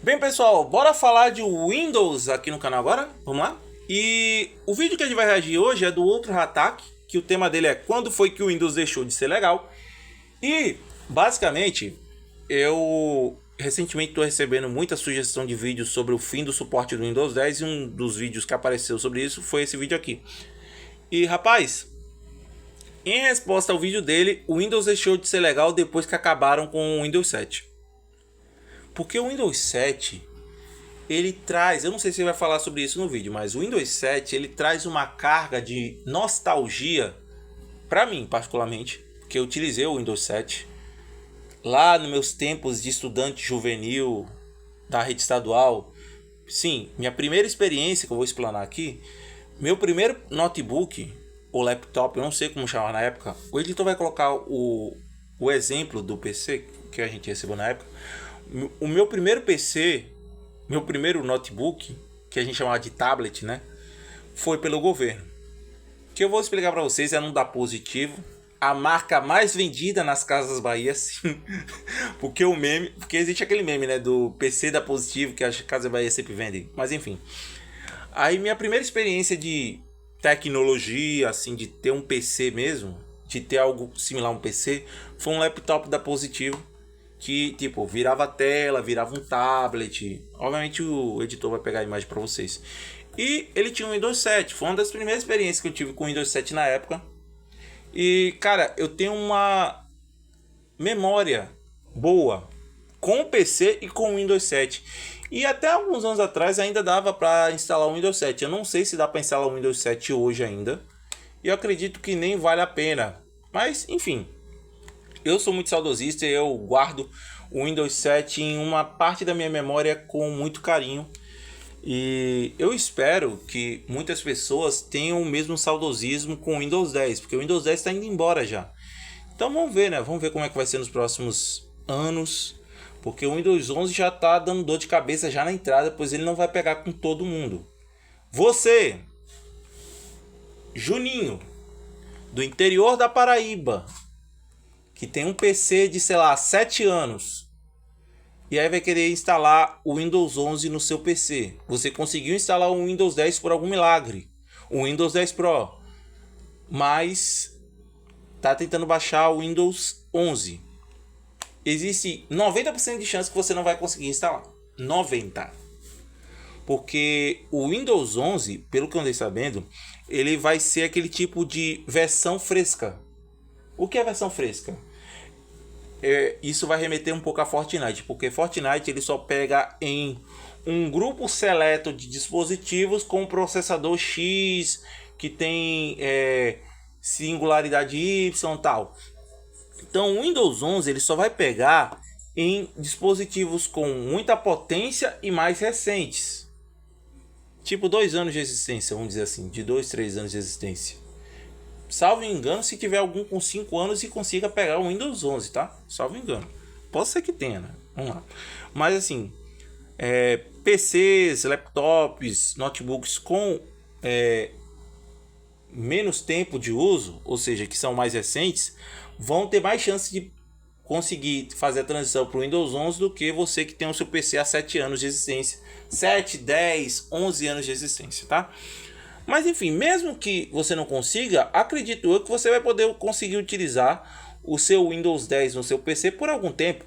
Bem, pessoal, bora falar de Windows aqui no canal agora? Vamos lá? E o vídeo que a gente vai reagir hoje é do outro ataque, que o tema dele é quando foi que o Windows deixou de ser legal. E, basicamente, eu recentemente estou recebendo muita sugestão de vídeos sobre o fim do suporte do Windows 10 e um dos vídeos que apareceu sobre isso foi esse vídeo aqui. E, rapaz, em resposta ao vídeo dele, o Windows deixou de ser legal depois que acabaram com o Windows 7. Porque o Windows 7, ele traz, eu não sei se ele vai falar sobre isso no vídeo, mas o Windows 7, ele traz uma carga de nostalgia, para mim particularmente, porque eu utilizei o Windows 7 lá nos meus tempos de estudante juvenil da rede estadual. Sim, minha primeira experiência, que eu vou explanar aqui, meu primeiro notebook, ou laptop, eu não sei como chamar na época, o editor vai colocar o exemplo do PC que a gente recebeu na época. O meu primeiro PC, meu primeiro notebook, que a gente chamava de tablet, né, foi pelo governo. Que eu vou explicar para vocês, é um da Positivo, a marca mais vendida nas Casas Bahia, sim. Porque existe aquele meme, né, do PC da Positivo que as Casas Bahia sempre vendem. Mas enfim. Aí minha primeira experiência de tecnologia, assim, de ter um PC mesmo, de ter algo similar a um PC, foi um laptop da Positivo. Que, tipo, virava a tela, virava um tablet. Obviamente o editor vai pegar a imagem para vocês. E ele tinha um Windows 7. Foi uma das primeiras experiências que eu tive com o Windows 7 na época. E, cara, eu tenho uma memória boa com o PC e com o Windows 7. E até alguns anos atrás ainda dava para instalar o Windows 7. Eu não sei se dá para instalar o Windows 7 hoje ainda. E eu acredito que nem vale a pena. Mas, enfim. Eu sou muito saudosista e eu guardo o Windows 7 em uma parte da minha memória com muito carinho. E eu espero que muitas pessoas tenham o mesmo saudosismo com o Windows 10, porque o Windows 10 está indo embora já. Então vamos ver, né? Vamos ver como é que vai ser nos próximos anos, porque o Windows 11 já está dando dor de cabeça já na entrada, pois ele não vai pegar com todo mundo. Você, Juninho, do interior da Paraíba, que tem um PC de, sei lá, 7 anos, e aí vai querer instalar o Windows 11 no seu PC. Você conseguiu instalar o Windows 10 por algum milagre, o Windows 10 Pro, mas tá tentando baixar o Windows 11. Existe 90% de chance que você não vai conseguir instalar. 90%. Porque o Windows 11, pelo que eu andei sabendo, ele vai ser aquele tipo de versão fresca. O que é versão fresca? Isso vai remeter um pouco a Fortnite, porque Fortnite ele só pega em um grupo seleto de dispositivos com processador X, que tem singularidade Y e tal. Então o Windows 11 ele só vai pegar em dispositivos com muita potência e mais recentes. Tipo 2 anos de existência, vamos dizer assim, de 2, 3 anos de existência. Salvo engano, se tiver algum com 5 anos e consiga pegar o Windows 11, tá? Salvo engano. Pode ser que tenha, né? Vamos lá. Mas assim, PCs, laptops, notebooks com menos tempo de uso, ou seja, que são mais recentes, vão ter mais chance de conseguir fazer a transição para o Windows 11 do que você que tem o seu PC há 7 anos de existência. 7, 10, 11 anos de existência, tá? Mas enfim, mesmo que você não consiga, acredito eu que você vai poder conseguir utilizar o seu Windows 10 no seu PC por algum tempo.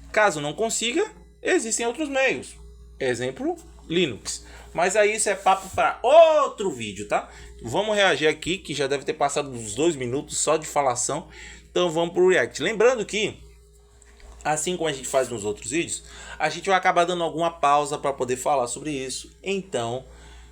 Caso não consiga, existem outros meios. Exemplo, Linux. Mas aí isso é papo para outro vídeo, tá? Vamos reagir aqui, que já deve ter passado uns 2 minutos só de falação. Então vamos pro react. Lembrando que, assim como a gente faz nos outros vídeos, a gente vai acabar dando alguma pausa para poder falar sobre isso. Então,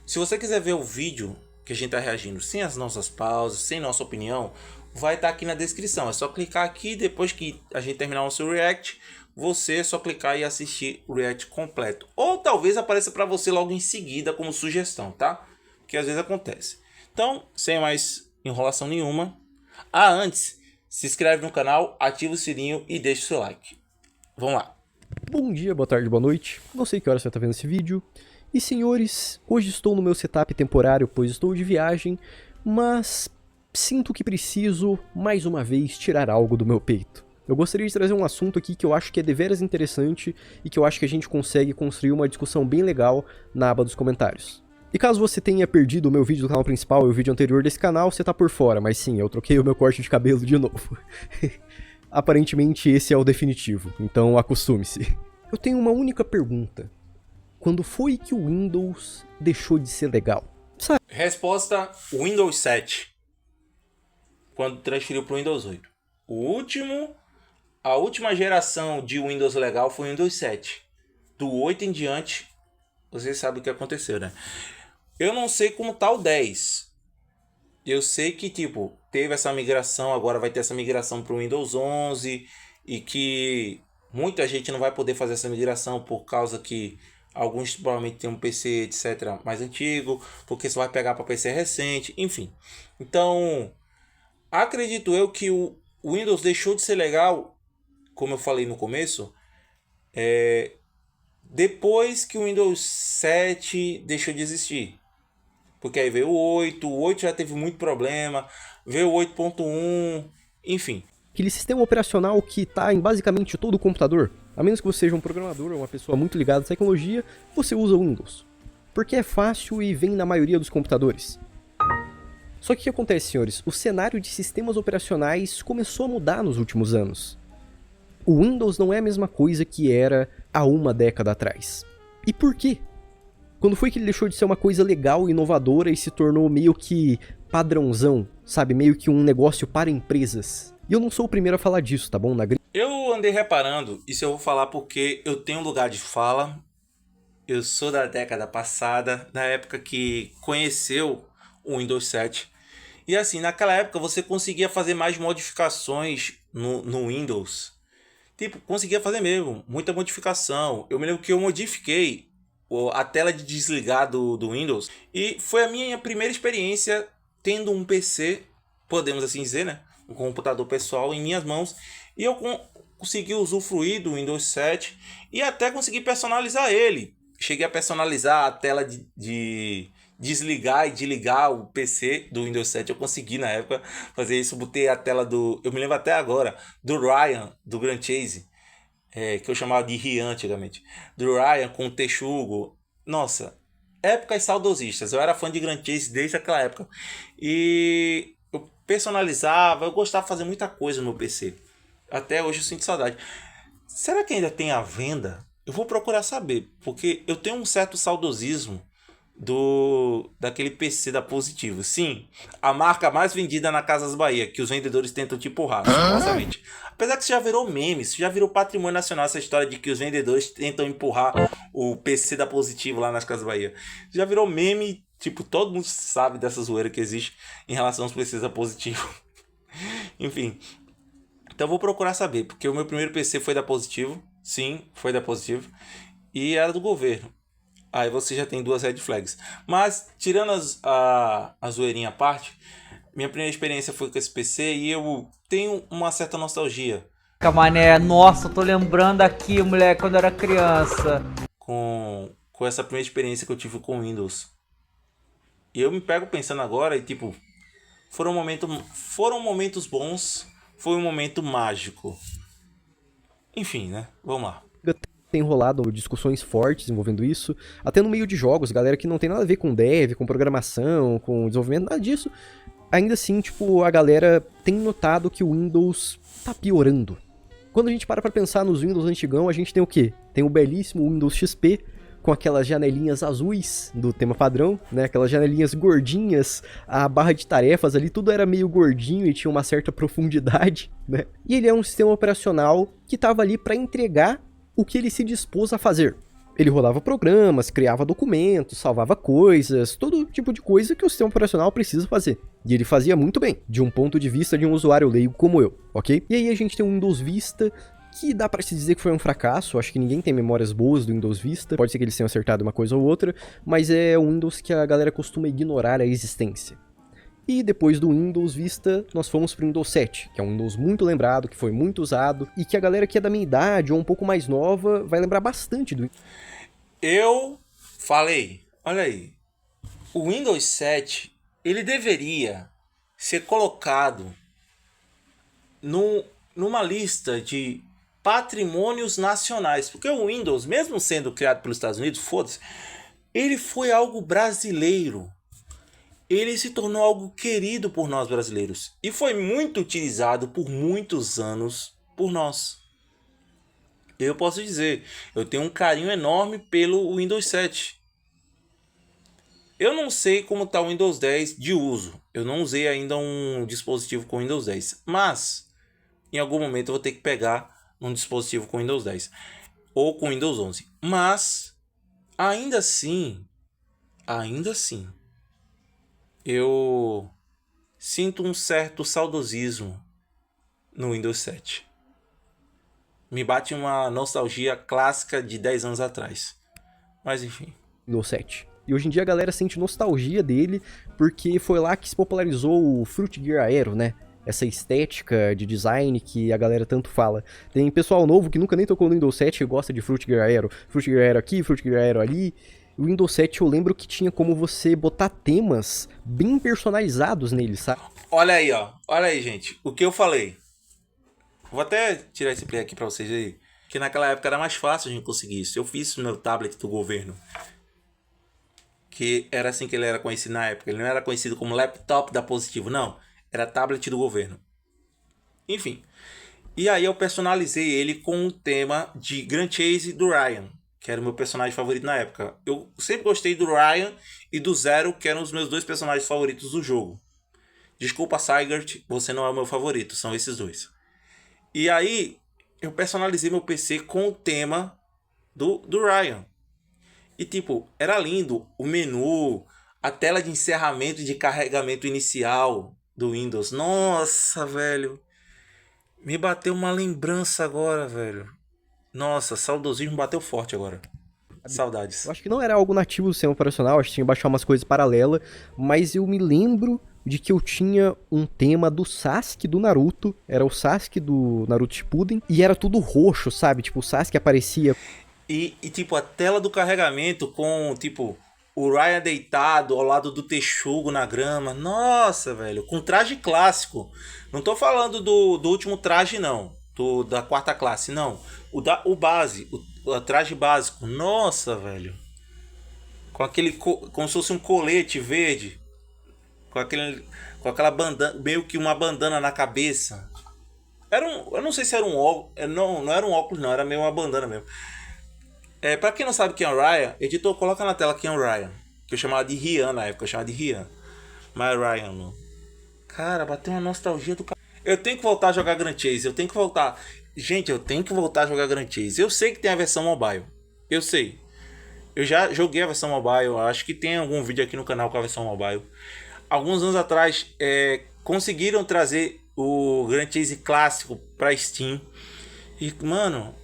se você quiser ver o vídeo que a gente está reagindo sem as nossas pausas, sem nossa opinião, vai estar aqui na descrição. É só clicar aqui, depois que a gente terminar o seu react, você é só clicar e assistir o react completo. Ou talvez apareça para você logo em seguida como sugestão, tá? Que às vezes acontece. Então, sem mais enrolação nenhuma, antes, se inscreve no canal, ativa o sininho e deixa o seu like. Vamos lá. Bom dia, boa tarde, boa noite. Não sei que hora você está vendo esse vídeo. E senhores, hoje estou no meu setup temporário, pois estou de viagem, mas sinto que preciso, mais uma vez, tirar algo do meu peito. Eu gostaria de trazer um assunto aqui que eu acho que é deveras interessante e que eu acho que a gente consegue construir uma discussão bem legal na aba dos comentários. E caso você tenha perdido o meu vídeo do canal principal e o vídeo anterior desse canal, você tá por fora, mas sim, eu troquei o meu corte de cabelo de novo. Aparentemente esse é o definitivo, então acostume-se. Eu tenho uma única pergunta. Quando foi que o Windows deixou de ser legal? Sabe? Resposta: Windows 7. Quando transferiu para o Windows 8. A última geração de Windows legal foi o Windows 7. Do 8 em diante, vocês sabem o que aconteceu, né? Eu não sei como tá o 10. Eu sei que, tipo, teve essa migração, agora vai ter essa migração para o Windows 11 e que muita gente não vai poder fazer essa migração por causa que alguns provavelmente tem um PC, etc, mais antigo, porque só vai pegar para PC recente, enfim. Então, acredito eu que o Windows deixou de ser legal, como eu falei no começo, depois que o Windows 7 deixou de existir. Porque aí veio o 8 já teve muito problema, veio o 8.1, enfim. Aquele sistema operacional que está em basicamente todo o computador. A menos que você seja um programador ou uma pessoa muito ligada à tecnologia, você usa o Windows. Porque é fácil e vem na maioria dos computadores. Só que o que acontece, senhores? O cenário de sistemas operacionais começou a mudar nos últimos anos. O Windows não é a mesma coisa que era há uma década atrás. E por quê? Quando foi que ele deixou de ser uma coisa legal e inovadora e se tornou meio que padrãozão, sabe? Meio que um negócio para empresas. E eu não sou o primeiro a falar disso, tá bom? Eu andei reparando, isso eu vou falar porque eu tenho um lugar de fala. Eu sou da década passada, da época que conheceu o Windows 7. E assim, naquela época você conseguia fazer mais modificações no Windows. Tipo, conseguia fazer mesmo, muita modificação. Eu me lembro que eu modifiquei a tela de desligar do Windows. E foi a minha primeira experiência tendo um PC, podemos assim dizer, né? Um computador pessoal em minhas mãos. E eu consegui usufruir do Windows 7 e até consegui personalizar ele. Cheguei a personalizar a tela de desligar e de ligar o PC do Windows 7. Eu consegui na época fazer isso. Botei a tela eu me lembro até agora, do Ryan, do Grand Chase. Que eu chamava de Rian antigamente, do Ryan com o Texugo. Nossa, épocas saudosistas. Eu era fã de Grand Chase desde aquela época. E eu personalizava, eu gostava de fazer muita coisa no PC. Até hoje eu sinto saudade. Será que ainda tem à venda? Eu vou procurar saber, porque eu tenho um certo saudosismo daquele PC da Positivo. Sim, a marca mais vendida na Casas Bahia, que os vendedores tentam te empurrar, supostamente. Apesar que isso já virou meme, isso já virou patrimônio nacional, essa história de que os vendedores tentam empurrar o PC da Positivo lá nas Casas Bahia. Já virou meme, tipo, todo mundo sabe dessa zoeira que existe em relação aos PCs da Positivo. Enfim, então eu vou procurar saber, porque o meu primeiro PC foi da Positivo. Sim, foi da Positivo. E era do governo. Aí você já tem duas red flags. Mas, tirando a zoeirinha à parte, minha primeira experiência foi com esse PC e eu tenho uma certa nostalgia. Mané, nossa, eu tô lembrando aqui, moleque, quando eu era criança. Com essa primeira experiência que eu tive com Windows. E eu me pego pensando agora e, tipo, foram momentos bons, foi um momento mágico. Enfim, né? Vamos lá. Tem rolado discussões fortes envolvendo isso, até no meio de jogos, galera que não tem nada a ver com dev, com programação, com desenvolvimento, nada disso. Ainda assim, tipo, a galera tem notado que o Windows tá piorando. Quando a gente para pra pensar nos Windows antigão, a gente tem o quê? Tem o belíssimo Windows XP, com aquelas janelinhas azuis do tema padrão, né? Aquelas janelinhas gordinhas, a barra de tarefas ali, tudo era meio gordinho e tinha uma certa profundidade, né? E ele é um sistema operacional que tava ali pra entregar o que ele se dispôs a fazer. Ele rodava programas, criava documentos, salvava coisas, todo tipo de coisa que o sistema operacional precisa fazer. E ele fazia muito bem, de um ponto de vista de um usuário leigo como eu, ok? E aí a gente tem o Windows Vista, que dá pra se dizer que foi um fracasso, acho que ninguém tem memórias boas do Windows Vista, pode ser que eles tenham acertado uma coisa ou outra, mas é um Windows que a galera costuma ignorar a existência. E depois do Windows Vista, nós fomos para o Windows 7, que é um Windows muito lembrado, que foi muito usado, e que a galera que é da minha idade ou um pouco mais nova vai lembrar bastante do. Eu falei, olha aí, o Windows 7, ele deveria ser colocado numa lista de patrimônios nacionais. Porque o Windows, mesmo sendo criado pelos Estados Unidos, foda-se, ele foi algo brasileiro. Ele se tornou algo querido por nós brasileiros. E foi muito utilizado por muitos anos por nós. Eu posso dizer, eu tenho um carinho enorme pelo Windows 7. Eu não sei como está o Windows 10 de uso. Eu não usei ainda um dispositivo com Windows 10. Mas, em algum momento eu vou ter que pegar um dispositivo com Windows 10. Ou com Windows 11. Mas, ainda assim, eu sinto um certo saudosismo no Windows 7. Me bate uma nostalgia clássica de 10 anos atrás. Mas enfim. Windows 7. E hoje em dia a galera sente nostalgia dele, porque foi lá que se popularizou o Fruit Gear Aero, né? Essa estética de design que a galera tanto fala. Tem pessoal novo que nunca nem tocou no Windows 7 e gosta de Fruit Gear Aero. Fruit Gear Aero aqui, Fruit Gear Aero ali. O Windows 7 eu lembro que tinha como você botar temas bem personalizados nele, sabe? Olha aí, ó. Olha aí, gente. O que eu falei. Vou até tirar esse play aqui pra vocês aí. Que naquela época era mais fácil a gente conseguir isso. Eu fiz isso no meu tablet do governo. Que era assim que ele era conhecido na época. Ele não era conhecido como laptop da Positivo, não. Era tablet do governo. Enfim. E aí eu personalizei ele com o tema de Grand Chase do Ryan. Que era o meu personagem favorito na época. Eu sempre gostei do Ryan e do Zero, que eram os meus dois personagens favoritos do jogo. Desculpa, Sigurd, você não é o meu favorito. São esses dois. E aí, eu personalizei meu PC com o tema do Ryan. E tipo, era lindo o menu, a tela de encerramento e de carregamento inicial do Windows. Nossa, velho. Me bateu uma lembrança agora, velho. Nossa, saudosismo bateu forte agora. Saudades. Eu acho que não era algo nativo do sistema operacional, acho que tinha que baixar umas coisas paralelas, mas eu me lembro de que eu tinha um tema do Sasuke do Naruto, era o Sasuke do Naruto Shippuden, e era tudo roxo, sabe? Tipo, o Sasuke aparecia... E tipo, a tela do carregamento com, tipo, o Ryan deitado ao lado do Texugo na grama. Nossa, velho, com traje clássico. Não tô falando do último traje, não. Da quarta classe, não. O base, o traje básico. Nossa, velho. Com aquele, como se fosse um colete verde. Com aquela bandana, meio que uma bandana na cabeça. Eu não sei se era um óculos. Não era um óculos, não. Era meio uma bandana mesmo. Pra quem não sabe quem é o Ryan, editor, coloca na tela quem é o Ryan. Que eu chamava de Rian na época, eu chamava de Rian. Mas Ryan, não. Cara, bateu uma nostalgia do cara. Eu tenho que voltar a jogar Grand Chase, eu tenho que voltar. Gente, eu tenho que voltar a jogar Grand Chase. Eu sei que tem a versão mobile. Eu sei. Eu já joguei a versão mobile, acho que tem algum vídeo aqui no canal com a versão mobile. Alguns anos atrás, conseguiram trazer o Grand Chase clássico pra Steam. E, mano...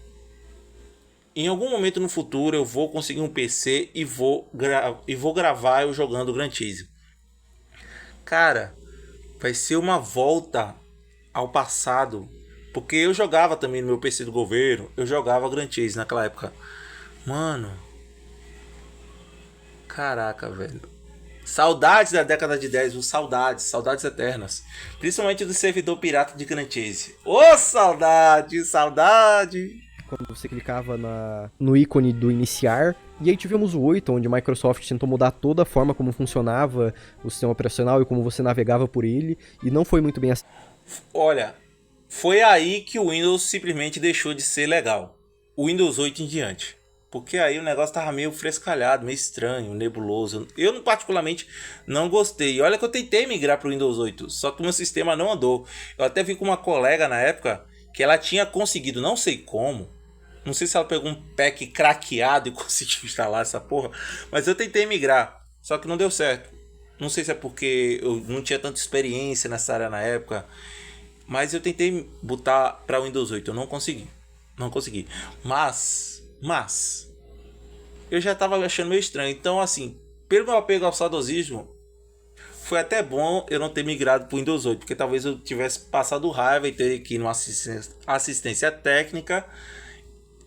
Em algum momento no futuro eu vou conseguir um PC e vou gravar eu jogando Grand Chase. Cara, vai ser uma volta ao passado. Porque eu jogava também no meu PC do governo. Eu jogava Grand Chase naquela época. Mano. Caraca, velho. Saudades da década de 10, saudades eternas. Principalmente do servidor pirata de Grand Chase. Ô, saudade. Quando você clicava no ícone do iniciar. E aí tivemos o 8, onde a Microsoft tentou mudar toda a forma como funcionava o sistema operacional e como você navegava por ele. E não foi muito bem assim. Olha, foi aí que o Windows simplesmente deixou de ser legal. O Windows 8 em diante. Porque aí o negócio tava meio frescalhado, meio estranho, nebuloso. Eu particularmente não gostei. E olha que eu tentei migrar para o Windows 8, só que o meu sistema não andou. Eu até vi com uma colega na época que ela tinha conseguido, não sei como. Não sei se ela pegou um pack craqueado e conseguiu instalar essa porra. Mas eu tentei migrar. Só que não deu certo. Não sei se é porque eu não tinha tanta experiência nessa área na época. Mas eu tentei botar para o Windows 8. Eu não consegui. Mas eu já tava achando meio estranho. Então, assim, pelo meu apego ao saudosismo, foi até bom eu não ter migrado para o Windows 8. Porque talvez eu tivesse passado raiva e ter que ir numa assistência técnica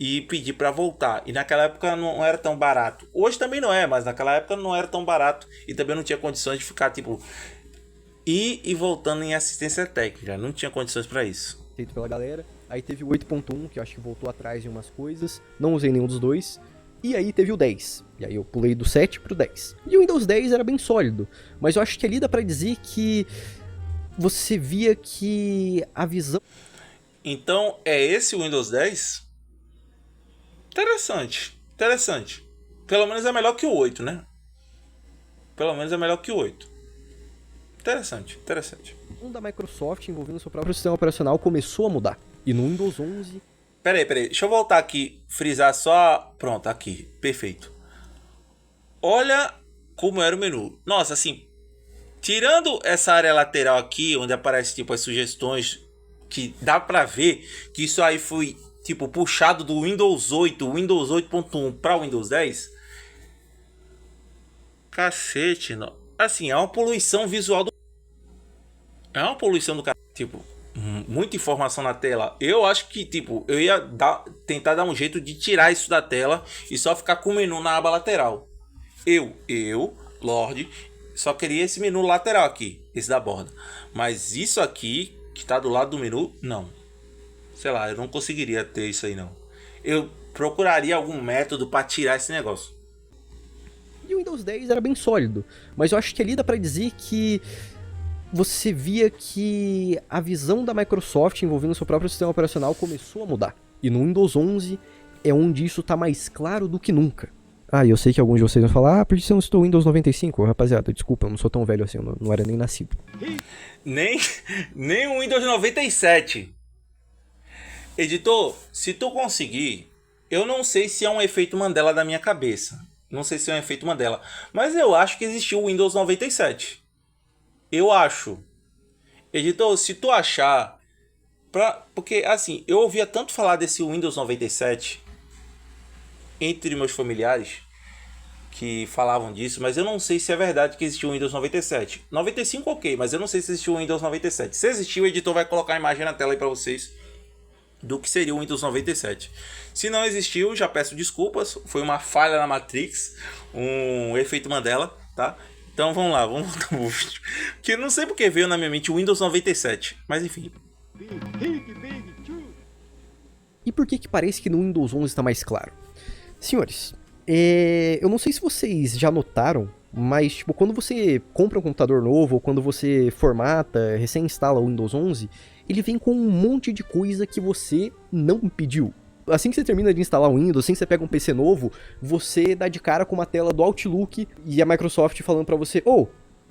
e pedir para voltar. E naquela época não era tão barato. Hoje também não é, mas naquela época não era tão barato. E também não tinha condições de ficar, tipo, ir e voltando em assistência técnica. Não tinha condições para isso. feito pela galera. Aí teve o 8.1, que eu acho que voltou atrás em umas coisas. Não usei nenhum dos dois. E aí teve o 10. E aí eu pulei do 7 pro 10. E o Windows 10 era bem sólido. Mas eu acho que ali dá pra dizer que você via que a visão... Então, é esse o Windows 10? Interessante. Pelo menos é melhor que o 8, né? Pelo menos é melhor que o 8. Interessante. da Microsoft envolvendo seu próprio sistema operacional começou a mudar. E no Windows 11... Peraí. Deixa eu voltar aqui. Frisar só... Pronto, aqui. Perfeito. Olha como era o menu. Nossa, assim... Tirando essa área lateral aqui, onde aparece tipo as sugestões, que dá pra ver que isso aí foi tipo puxado do Windows 8, Windows 8.1 para o Windows 10. Cacete, não. Assim, é uma poluição visual do... É uma poluição do cara. Tipo, muita informação na tela. Eu acho que, tipo, eu ia tentar dar um jeito de tirar isso da tela e só ficar com o menu na aba lateral. Lorde, só queria esse menu lateral aqui, esse da borda. Mas isso aqui, que tá do lado do menu, não. Sei lá, eu não conseguiria ter isso aí, não. Eu procuraria algum método para tirar esse negócio. E o Windows 10 era bem sólido. Mas eu acho que ali dá pra dizer que você via que a visão da Microsoft envolvendo seu próprio sistema operacional começou a mudar. E no Windows 11 é onde isso tá mais claro do que nunca. Ah, e eu sei que alguns de vocês vão falar, por que você não citou o Windows 95? Rapaziada, desculpa, eu não sou tão velho assim, eu não era nem nascido. Nem o Windows 97. Editor, se tu conseguir, eu não sei se é um efeito Mandela da minha cabeça. Não sei se é um efeito Mandela, mas eu acho que existiu o Windows 97. Eu acho. Editor, se tu achar... Porque, assim, eu ouvia tanto falar desse Windows 97... entre meus familiares que falavam disso, mas eu não sei se é verdade que existiu o Windows 97. 95 ok, mas eu não sei se existiu o Windows 97. Se existiu, o editor vai colocar a imagem na tela aí para vocês do que seria o Windows 97. Se não existiu, já peço desculpas, foi uma falha na Matrix, um efeito Mandela, tá? Então vamos lá, vamos voltar pro vídeo. Que eu não sei porque veio na minha mente o Windows 97, mas enfim. E por que parece que no Windows 11 está mais claro? Senhores, eu não sei se vocês já notaram, mas tipo, quando você compra um computador novo ou quando você formata, recém-instala o Windows 11, ele vem com um monte de coisa que você não pediu. Assim que você termina de instalar o Windows, assim que você pega um PC novo, você dá de cara com uma tela do Outlook e a Microsoft falando pra você,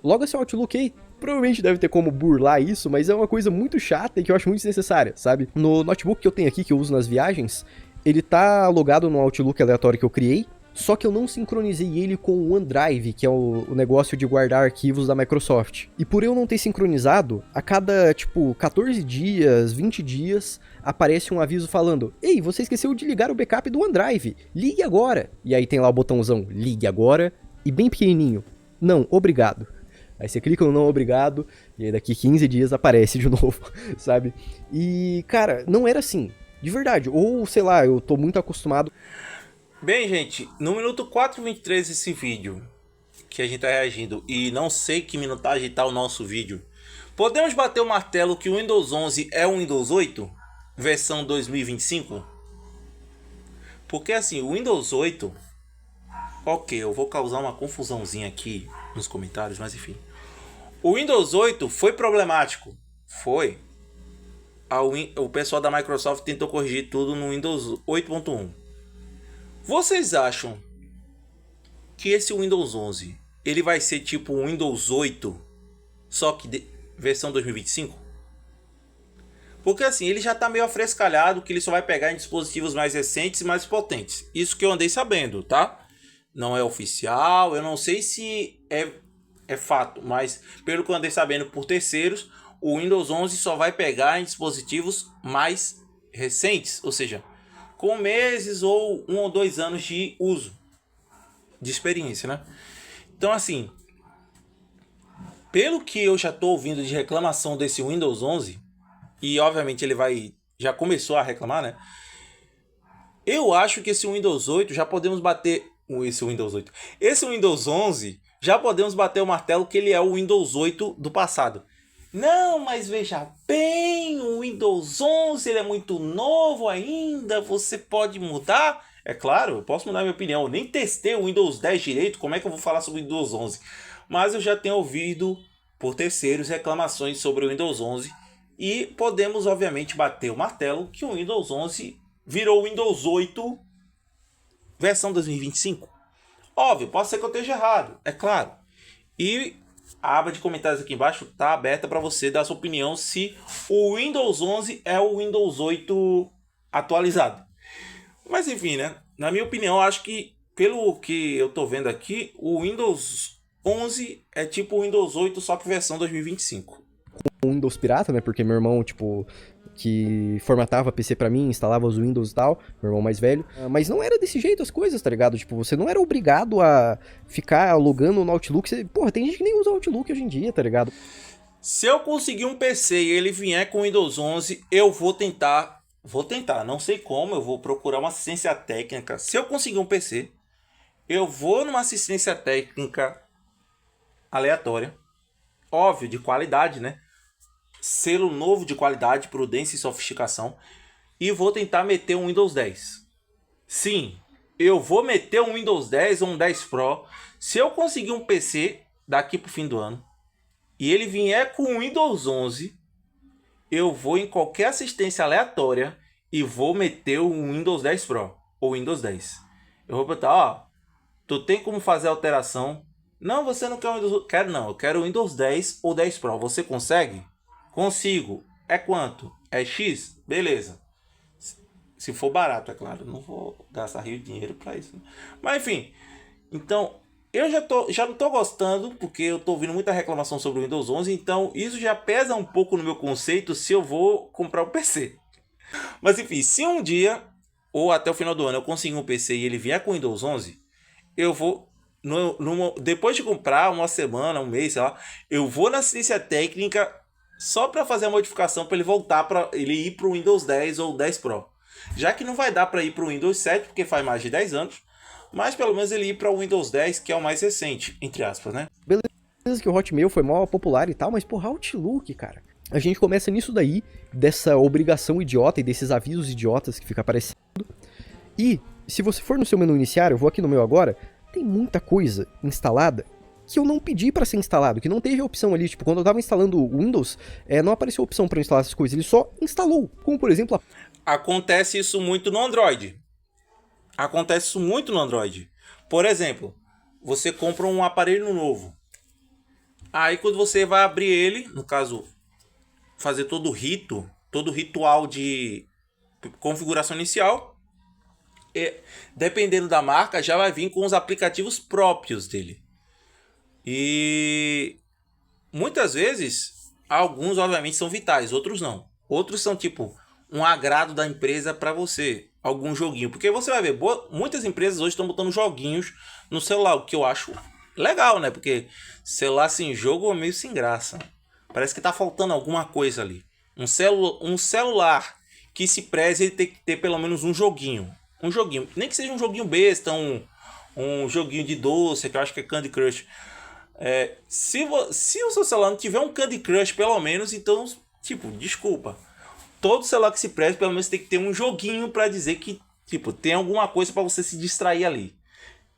loga seu Outlook aí. Provavelmente deve ter como burlar isso, mas é uma coisa muito chata e que eu acho muito desnecessária, sabe? No notebook que eu tenho aqui, que eu uso nas viagens, ele tá logado no Outlook aleatório que eu criei, só que eu não sincronizei ele com o OneDrive, que é o negócio de guardar arquivos da Microsoft. E por eu não ter sincronizado, a cada, 14 dias, 20 dias, aparece um aviso falando: ei, você esqueceu de ligar o backup do OneDrive, ligue agora! E aí tem lá o botãozão, ligue agora, e bem pequenininho, não, obrigado. Aí você clica no não obrigado, e aí daqui 15 dias aparece de novo, sabe? E, cara, não era assim. De verdade, ou sei lá, eu tô muito acostumado. Bem, gente, no minuto 4:23 desse vídeo que a gente tá reagindo e não sei que minutagem tá o nosso vídeo, podemos bater o martelo que o Windows 11 é o Windows 8 versão 2025? Porque assim, o Windows 8, ok, eu vou causar uma confusãozinha aqui nos comentários, mas enfim. O Windows 8 foi problemático, foi. O pessoal da Microsoft tentou corrigir tudo no Windows 8.1. Vocês acham que esse Windows 11 ele vai ser tipo o Windows 8, só que versão 2025? Porque assim, ele já tá meio afrescalhado, que ele só vai pegar em dispositivos mais recentes e mais potentes. Isso que eu andei sabendo, tá? Não é oficial, eu não sei se é fato, mas pelo que eu andei sabendo por terceiros, o Windows 11 só vai pegar em dispositivos mais recentes, ou seja, com meses ou 1 ou 2 anos de uso, de experiência, né? Então, assim, pelo que eu já estou ouvindo de reclamação desse Windows 11, e obviamente ele já começou a reclamar, né? Eu acho que esse Windows 8 já podemos bater... Esse Windows 11 já podemos bater o martelo que ele é o Windows 8 do passado. não, mas veja bem, o Windows 11 ele é muito novo ainda, você pode mudar. É claro, eu posso mudar minha opinião. Eu nem testei o Windows 10 direito, como é que eu vou falar sobre o Windows 11? Mas eu já tenho ouvido por terceiros reclamações sobre o Windows 11 e podemos obviamente bater o martelo que o Windows 11 virou o Windows 8 versão 2025. Óbvio, pode ser que eu esteja errado, é claro. E a aba de comentários aqui embaixo está aberta para você dar sua opinião se o Windows 11 é o Windows 8 atualizado. Mas enfim, né? Na minha opinião, eu acho que, pelo que eu tô vendo aqui, o Windows 11 é tipo o Windows 8, só que versão 2025. Um Windows pirata, né? Porque meu irmão, tipo, que formatava PC pra mim, instalava os Windows e tal, meu irmão mais velho. Mas não era desse jeito as coisas, tá ligado? Tipo, você não era obrigado a ficar logando no Outlook. Porra, tem gente que nem usa Outlook hoje em dia, tá ligado? Se eu conseguir um PC e ele vier com o Windows 11, eu vou tentar, não sei como, eu vou procurar uma assistência técnica. Se eu conseguir um PC, eu vou numa assistência técnica aleatória, óbvio, de qualidade, né? Selo novo de qualidade, prudência e sofisticação, e vou tentar meter um Windows 10. Sim, eu vou meter um Windows 10 ou um 10 Pro. Se eu conseguir um PC daqui pro fim do ano e ele vier com o Windows 11, eu vou em qualquer assistência aleatória e vou meter um Windows 10 Pro ou Windows 10. Eu vou botar, ó, tu tem como fazer alteração? Não, você não quer o Windows... Quero não, eu quero o Windows 10 ou 10 Pro. Você consegue? Consigo. É quanto? É X? Beleza. Se for barato, é claro. Não vou gastar rio de dinheiro pra isso. Mas enfim. Então, eu já não tô gostando, porque eu tô ouvindo muita reclamação sobre o Windows 11. Então, isso já pesa um pouco no meu conceito se eu vou comprar o PC. Mas enfim, se um dia, ou até o final do ano, eu conseguir um PC e ele vier com o Windows 11, eu vou... depois de comprar, uma semana, um mês, sei lá, eu vou na assistência técnica só para fazer a modificação para ele voltar para ele ir para o Windows 10 ou 10 Pro. Já que não vai dar para ir para o Windows 7 porque faz mais de 10 anos, mas pelo menos ele ir para o Windows 10, que é o mais recente, entre aspas, né? Beleza que o Hotmail foi mó popular e tal, mas porra, Outlook, cara. A gente começa nisso daí, dessa obrigação idiota e desses avisos idiotas que fica aparecendo. E se você for no seu menu iniciar, eu vou aqui no meu agora, tem muita coisa instalada que eu não pedi pra ser instalado, que não teve a opção ali, tipo, quando eu tava instalando o Windows, não apareceu a opção pra eu instalar essas coisas, ele só instalou, como por exemplo... Acontece isso muito no Android. Por exemplo, você compra um aparelho novo, aí quando você vai abrir ele, no caso, fazer todo o ritual de configuração inicial, dependendo da marca, já vai vir com os aplicativos próprios dele. E muitas vezes, alguns obviamente são vitais, outros não. Outros são tipo um agrado da empresa para você, algum joguinho. Porque você vai ver, muitas empresas hoje estão botando joguinhos no celular, o que eu acho legal, né? Porque celular sem jogo é meio sem graça. Parece que tá faltando alguma coisa ali. Um celular que se preze, ele tem que ter pelo menos um joguinho. Um joguinho, nem que seja um joguinho besta, um joguinho de doce, que eu acho que é Candy Crush. Se o seu celular não tiver um Candy Crush, pelo menos, então, tipo, desculpa. Todo celular que se preze, pelo menos tem que ter um joguinho pra dizer que, tipo, tem alguma coisa pra você se distrair ali.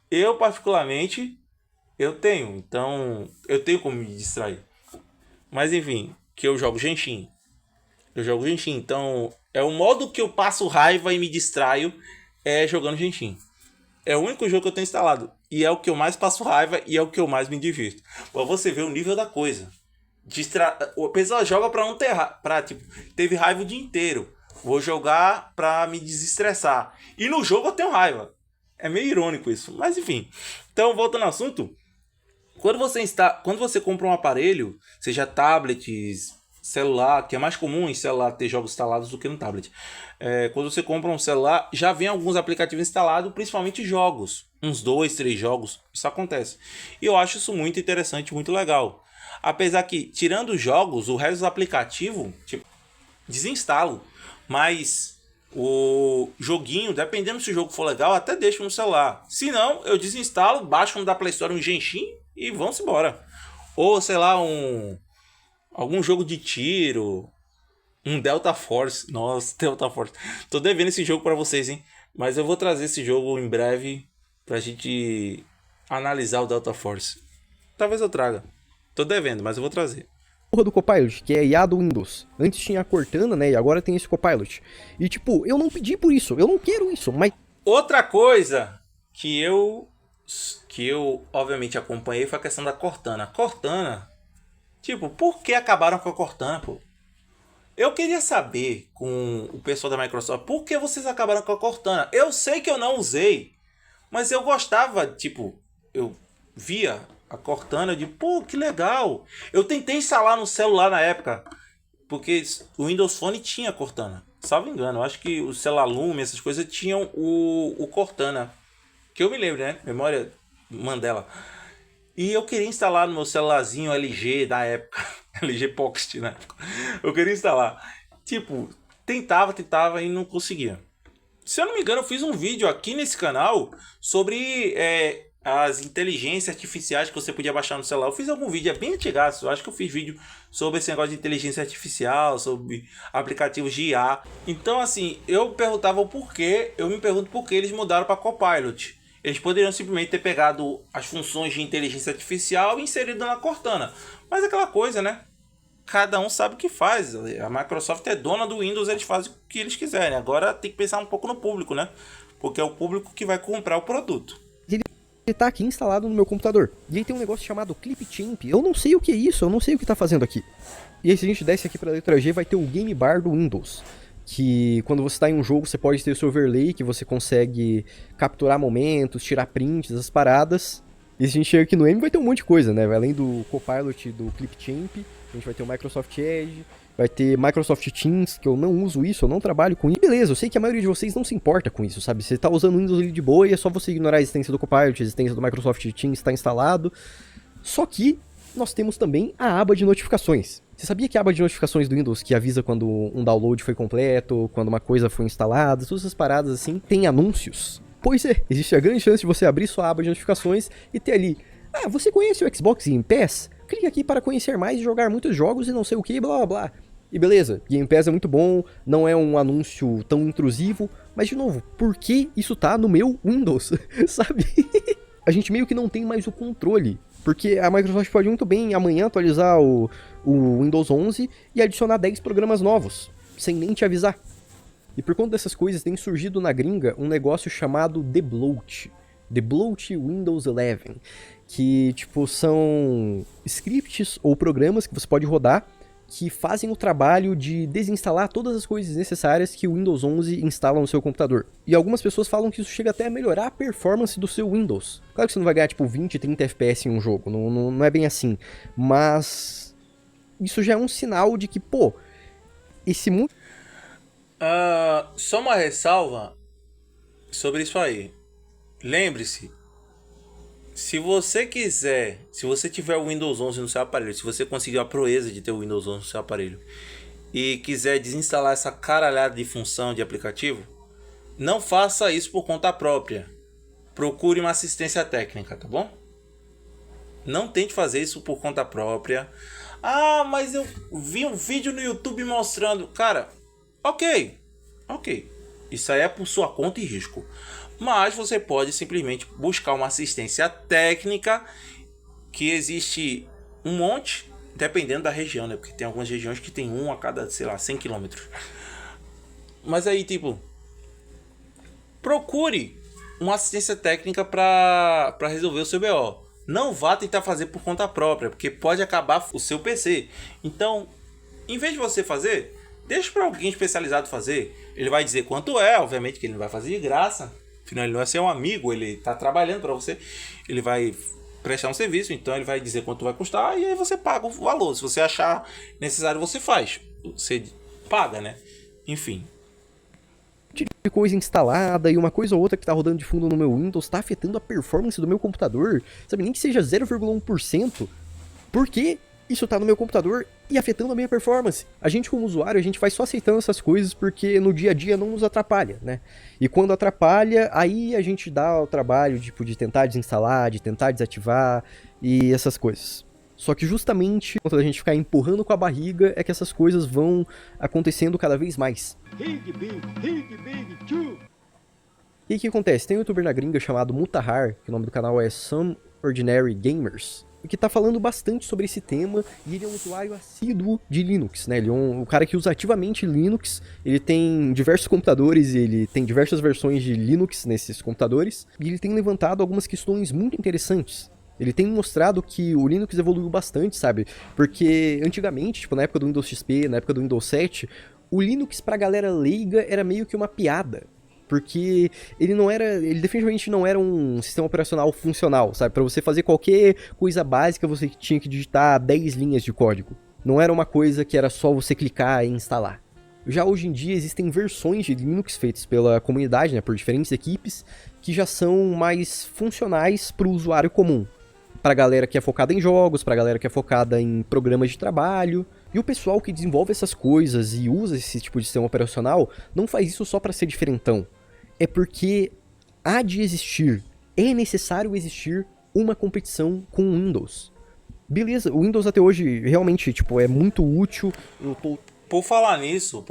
Eu, particularmente, eu tenho. Então, eu tenho como me distrair. Mas, enfim, que eu jogo Genshin. Então, é o modo que eu passo raiva e me distraio jogando Genshin. É o único jogo que eu tenho instalado. E é o que eu mais passo raiva e é o que eu mais me divirto. Pra você ver o nível da coisa. O pessoal joga pra não ter raiva. Tipo, teve raiva o dia inteiro. Vou jogar pra me desestressar. E no jogo eu tenho raiva. É meio irônico isso. Mas enfim. Então, voltando ao assunto. Quando você compra um aparelho, seja tablets, celular, que é mais comum em celular ter jogos instalados do que no tablet. Quando você compra um celular, já vem alguns aplicativos instalados, principalmente jogos. Uns 2, 3 jogos. Isso acontece. E eu acho isso muito interessante, muito legal. Apesar que, tirando os jogos, o resto dos aplicativos, tipo, desinstalo. Mas o joguinho, dependendo se o jogo for legal, até deixo no celular. Se não, eu desinstalo, baixo no da Play Store um Genshin e vamos embora. Ou, sei lá, algum jogo de tiro, um Delta Force. Nossa, Delta Force. Tô devendo esse jogo pra vocês, hein? Mas eu vou trazer esse jogo em breve pra gente analisar o Delta Force. Talvez eu traga. Tô devendo, mas eu vou trazer. Porra do Copilot, que é IA do Windows. Antes tinha a Cortana, né, e agora tem esse Copilot. E tipo, eu não pedi por isso, eu não quero isso, mas... Outra coisa que eu obviamente acompanhei foi a questão da Cortana. Cortana, tipo, por que acabaram com a Cortana, pô? Eu queria saber com o pessoal da Microsoft, por que vocês acabaram com a Cortana? Eu sei que eu não usei, mas eu gostava, tipo, eu via a Cortana de, pô, que legal. Eu tentei instalar no celular na época, porque o Windows Phone tinha Cortana. Salvo engano, eu acho que o celular Lume, essas coisas, tinham o Cortana. Que eu me lembro, né? Memória Mandela. E eu queria instalar no meu celularzinho LG da época. LG Pocket, né? Eu queria instalar. Tipo, tentava e não conseguia. Se eu não me engano, eu fiz um vídeo aqui nesse canal sobre as inteligências artificiais que você podia baixar no celular. Eu fiz algum vídeo, é bem antigaço. Eu acho que eu fiz vídeo sobre esse negócio de inteligência artificial, sobre aplicativos de IA. Então, assim, eu perguntava o porquê. Eu me pergunto por que eles mudaram para Copilot. Eles poderiam simplesmente ter pegado as funções de inteligência artificial e inserido na Cortana. Mas aquela coisa, né? Cada um sabe o que faz. A Microsoft é dona do Windows, eles fazem o que eles quiserem. Agora tem que pensar um pouco no público, né? Porque é o público que vai comprar o produto. Ele tá aqui instalado no meu computador. E aí tem um negócio chamado Clipchamp. Eu não sei o que é isso, eu não sei o que tá fazendo aqui. E aí se a gente desce aqui pra letra G, vai ter o Game Bar do Windows. Que quando você está em um jogo, você pode ter o seu overlay, que você consegue capturar momentos, tirar prints, as paradas. E se a gente chega aqui no M, vai ter um monte de coisa, né? Além do Copilot, do Clipchamp, a gente vai ter o Microsoft Edge, vai ter Microsoft Teams, que eu não uso isso, eu não trabalho com isso. E beleza, eu sei que a maioria de vocês não se importa com isso, sabe? Você tá usando o Windows ali de boa e é só você ignorar a existência do Copilot, a existência do Microsoft Teams está instalado. Só que nós temos também a aba de notificações. Você sabia que a aba de notificações do Windows, que avisa quando um download foi completo, quando uma coisa foi instalada, todas essas paradas assim, tem anúncios? Pois é, existe a grande chance de você abrir sua aba de notificações e ter ali, você conhece o Xbox Game Pass? Clique aqui para conhecer mais e jogar muitos jogos e não sei o que, blá blá blá. E beleza, Game Pass é muito bom, não é um anúncio tão intrusivo, mas de novo, por que isso tá no meu Windows, sabe? A gente meio que não tem mais o controle. Porque a Microsoft pode muito bem amanhã atualizar o Windows 11 e adicionar 10 programas novos, sem nem te avisar. E por conta dessas coisas tem surgido na gringa um negócio chamado The Bloat Windows 11, que tipo são scripts ou programas que você pode rodar que fazem o trabalho de desinstalar todas as coisas necessárias que o Windows 11 instala no seu computador. E algumas pessoas falam que isso chega até a melhorar a performance do seu Windows. Claro que você não vai ganhar tipo 20, 30 FPS em um jogo, não é bem assim. Mas isso já é um sinal de que, pô, esse mundo... Só uma ressalva sobre isso aí. Lembre-se, se você tiver o Windows 11 no seu aparelho, se você conseguir a proeza de ter o Windows 11 no seu aparelho e quiser desinstalar essa caralhada de função de aplicativo, não faça isso por conta própria. Procure uma assistência técnica, tá bom? Não tente fazer isso por conta própria. Mas eu vi um vídeo no YouTube mostrando. Cara, ok. Isso aí é por sua conta e risco. Mas você pode simplesmente buscar uma assistência técnica, que existe um monte, dependendo da região, né? Porque tem algumas regiões que tem um a cada, 100 km. Mas aí, tipo, procure uma assistência técnica para resolver o seu BO. Não vá tentar fazer por conta própria, porque pode acabar o seu PC. Então, em vez de você fazer, deixa para alguém especializado fazer. Ele vai dizer quanto é, obviamente que ele não vai fazer de graça. Afinal, ele não é seu amigo, ele está trabalhando para você, ele vai prestar um serviço, então ele vai dizer quanto vai custar e aí você paga o valor. Se você achar necessário, você faz. Você paga, né? Enfim. De coisa instalada e uma coisa ou outra que tá rodando de fundo no meu Windows tá afetando a performance do meu computador, sabe, nem que seja 0,1%, porque isso tá no meu computador e afetando a minha performance. A gente como usuário, a gente vai só aceitando essas coisas porque no dia a dia não nos atrapalha, né? E quando atrapalha, aí a gente dá o trabalho tipo, de tentar desinstalar, de tentar desativar e essas coisas. Só que justamente quando a gente ficar empurrando com a barriga é que essas coisas vão acontecendo cada vez mais. E aí o que acontece? Tem um youtuber na gringa chamado Mutahar, que o nome do canal é Some Ordinary Gamers, que tá falando bastante sobre esse tema, e ele é um usuário assíduo de Linux, né? Ele é um cara que usa ativamente Linux, ele tem diversos computadores, ele tem diversas versões de Linux nesses computadores, e ele tem levantado algumas questões muito interessantes. Ele tem mostrado que o Linux evoluiu bastante, sabe? Porque antigamente, tipo na época do Windows XP, na época do Windows 7, o Linux pra galera leiga era meio que uma piada. Porque ele definitivamente não era um sistema operacional funcional, sabe? Para você fazer qualquer coisa básica, você tinha que digitar 10 linhas de código. Não era uma coisa que era só você clicar e instalar. Já hoje em dia existem versões de Linux feitas pela comunidade, né, por diferentes equipes, que já são mais funcionais para o usuário comum. Para a galera que é focada em jogos, para a galera que é focada em programas de trabalho. E o pessoal que desenvolve essas coisas e usa esse tipo de sistema operacional não faz isso só para ser diferentão. É porque há de existir, é necessário existir uma competição com o Windows. Beleza, o Windows até hoje realmente tipo, é muito útil. Por falar nisso,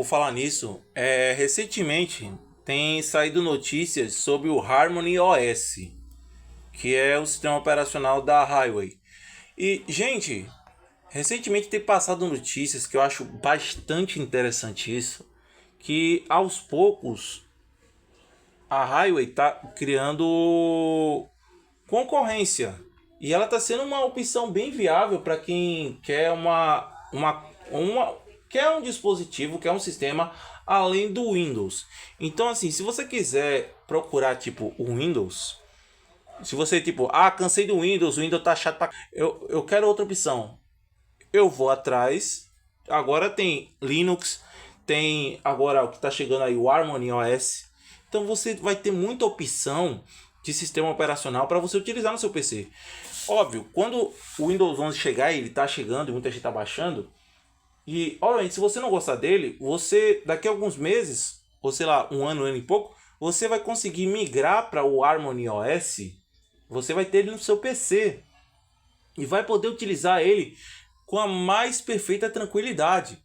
recentemente tem saído notícias sobre o Harmony OS, que é o sistema operacional da Highway. E, gente, recentemente tem passado notícias que eu acho bastante interessante isso, que aos poucos a Highway tá criando concorrência. E ela tá sendo uma opção bem viável para quem quer quer um dispositivo, quer um sistema além do Windows. Então assim, se você quiser procurar tipo o Windows, se você tipo, cansei do Windows, o Windows tá chato pra... eu quero outra opção. Eu vou atrás. Agora tem Linux, tem agora o que tá chegando aí, o Harmony OS. Então você vai ter muita opção de sistema operacional para você utilizar no seu PC. Óbvio, quando o Windows 11 chegar, ele está chegando e muita gente está baixando. E, obviamente, se você não gostar dele, você, daqui a alguns meses, ou sei lá, um ano e pouco, você vai conseguir migrar para o Harmony OS. Você vai ter ele no seu PC. E vai poder utilizar ele com a mais perfeita tranquilidade.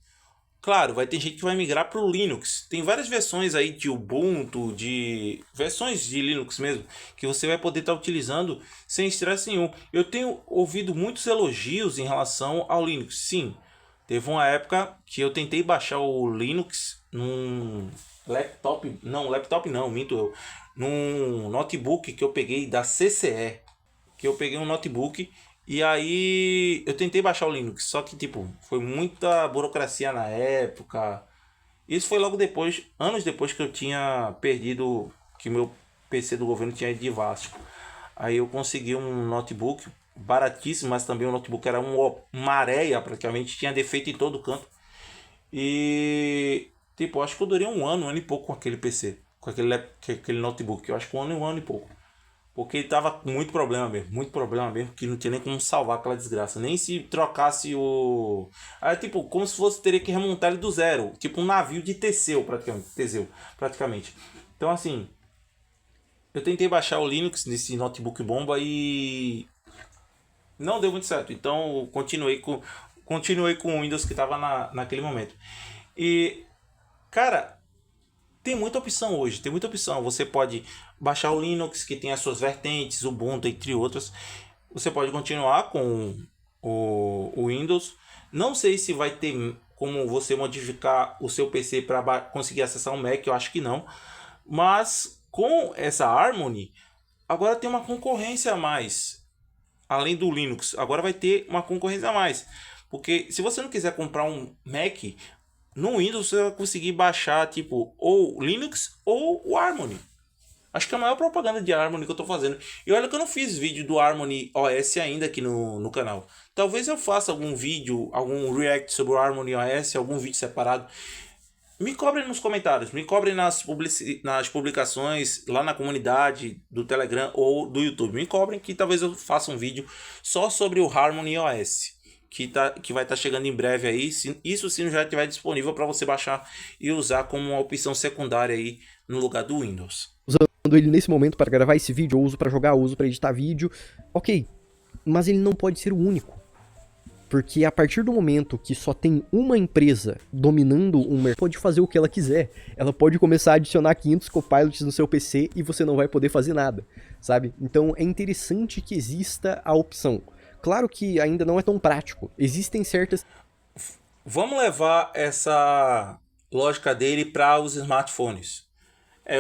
Claro, vai ter gente que vai migrar para o Linux. Tem várias versões aí de Ubuntu, de versões de Linux mesmo, que você vai poder estar utilizando sem estresse nenhum. Eu tenho ouvido muitos elogios em relação ao Linux. Sim, teve uma época que eu tentei baixar o Linux num laptop não, minto eu. Num notebook que eu peguei da CCE. Que eu peguei um notebook e aí eu tentei baixar o Linux, só que tipo, foi muita burocracia na época. Isso foi logo depois, anos depois que eu tinha perdido, que meu PC do governo tinha ido de Vasco. Aí eu consegui um notebook baratíssimo, mas também o notebook era uma areia, praticamente tinha defeito em todo canto. E tipo, acho que eu durei um ano e pouco com aquele PC, com aquele notebook. Eu acho que um ano e pouco. Porque ele tava com muito problema mesmo, que não tinha nem como salvar aquela desgraça. Nem se trocasse o... Aí, tipo, como se fosse, teria que remontar ele do zero. Tipo um navio de Teseu, praticamente. Então, assim, eu tentei baixar o Linux nesse notebook bomba e... não deu muito certo. Então, eu continuei com o Windows que tava naquele momento. E, cara... tem muita opção hoje, tem muita opção. Você pode baixar o Linux, que tem as suas vertentes, Ubuntu, entre outras. Você pode continuar com o Windows. Não sei se vai ter como você modificar o seu PC para conseguir acessar o Mac, eu acho que não. Mas com essa Harmony, agora tem uma concorrência a mais. Além do Linux, agora vai ter uma concorrência a mais. Porque se você não quiser comprar um Mac... no Windows você vai conseguir baixar tipo ou Linux ou o Harmony. Acho que é a maior propaganda de Harmony que eu tô fazendo. E olha que eu não fiz vídeo do Harmony OS ainda aqui no canal. Talvez eu faça algum vídeo, algum react sobre o Harmony OS, algum vídeo separado. Me cobrem nos comentários, me cobrem nas publicações lá na comunidade do Telegram ou do YouTube. Me cobrem que talvez eu faça um vídeo só sobre o Harmony OS. Que vai estar chegando em breve aí, isso se não já estiver disponível para você baixar e usar como uma opção secundária aí no lugar do Windows. Usando ele nesse momento para gravar esse vídeo, eu uso para jogar, eu uso para editar vídeo, ok, mas ele não pode ser o único. Porque a partir do momento que só tem uma empresa dominando um mercado, pode fazer o que ela quiser. Ela pode começar a adicionar 500 copilots no seu PC e você não vai poder fazer nada, sabe? Então é interessante que exista a opção. Claro que ainda não é tão prático. Existem certas... Vamos levar essa lógica dele para os smartphones.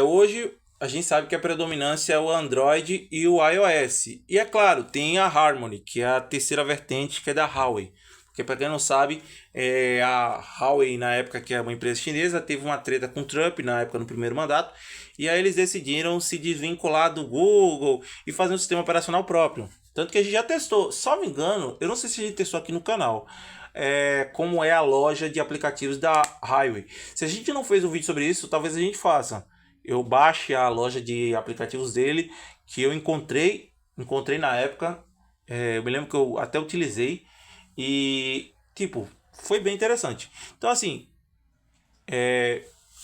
Hoje a gente sabe que a predominância é o Android e o iOS. E é claro, tem a Harmony, que é a terceira vertente, que é da Huawei. Porque para quem não sabe, a Huawei, na época que é uma empresa chinesa, teve uma treta com o Trump, na época no primeiro mandato. E aí eles decidiram se desvincular do Google e fazer um sistema operacional próprio. Tanto que a gente já testou, só me engano, eu não sei se a gente testou aqui no canal, como é a loja de aplicativos da Huawei. Se a gente não fez um vídeo sobre isso, talvez a gente faça. Eu baixe a loja de aplicativos dele, que eu encontrei na época, eu me lembro que eu até utilizei, e tipo, foi bem interessante. Então assim,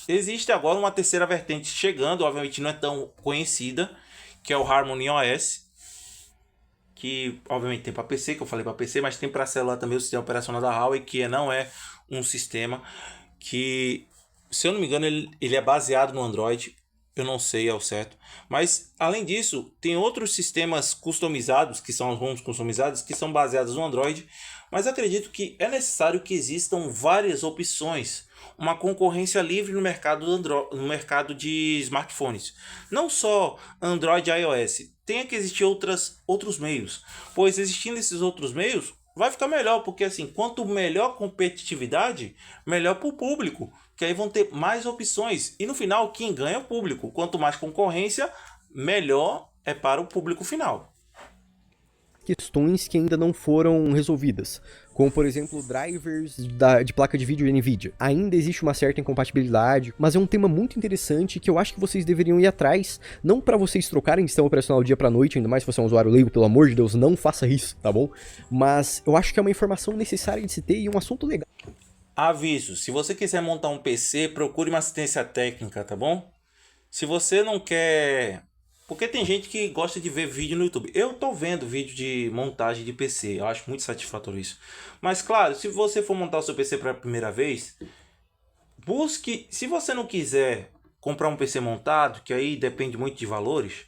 existe agora uma terceira vertente chegando, obviamente não é tão conhecida, que é o Harmony OS, que obviamente tem para PC, que eu falei para PC, mas tem para celular também o sistema operacional da Huawei, que não é um sistema que, se eu não me engano, ele é baseado no Android, eu não sei ao certo, mas além disso, tem outros sistemas customizados, que são os ROMs customizados, que são baseados no Android, mas acredito que é necessário que existam várias opções, uma concorrência livre no mercado no mercado de smartphones. Não só Android e iOS, tem que existir outros meios, pois existindo esses outros meios, vai ficar melhor, porque assim, quanto melhor competitividade, melhor para o público, que aí vão ter mais opções, e no final quem ganha é o público. Quanto mais concorrência, melhor é para o público final. Questões que ainda não foram resolvidas, como por exemplo drivers de placa de vídeo NVIDIA. Ainda existe uma certa incompatibilidade, mas é um tema muito interessante que eu acho que vocês deveriam ir atrás, não para vocês trocarem sistema operacional dia para noite, ainda mais se você é um usuário leigo, pelo amor de Deus, não faça isso, tá bom? Mas eu acho que é uma informação necessária de se ter e um assunto legal. Aviso, se você quiser montar um PC, procure uma assistência técnica, tá bom? Se você não quer... Porque tem gente que gosta de ver vídeo no YouTube. Eu tô vendo vídeo de montagem de PC. Eu acho muito satisfatório isso. Mas claro, se você for montar o seu PC pela primeira vez, busque... Se você não quiser comprar um PC montado, que aí depende muito de valores,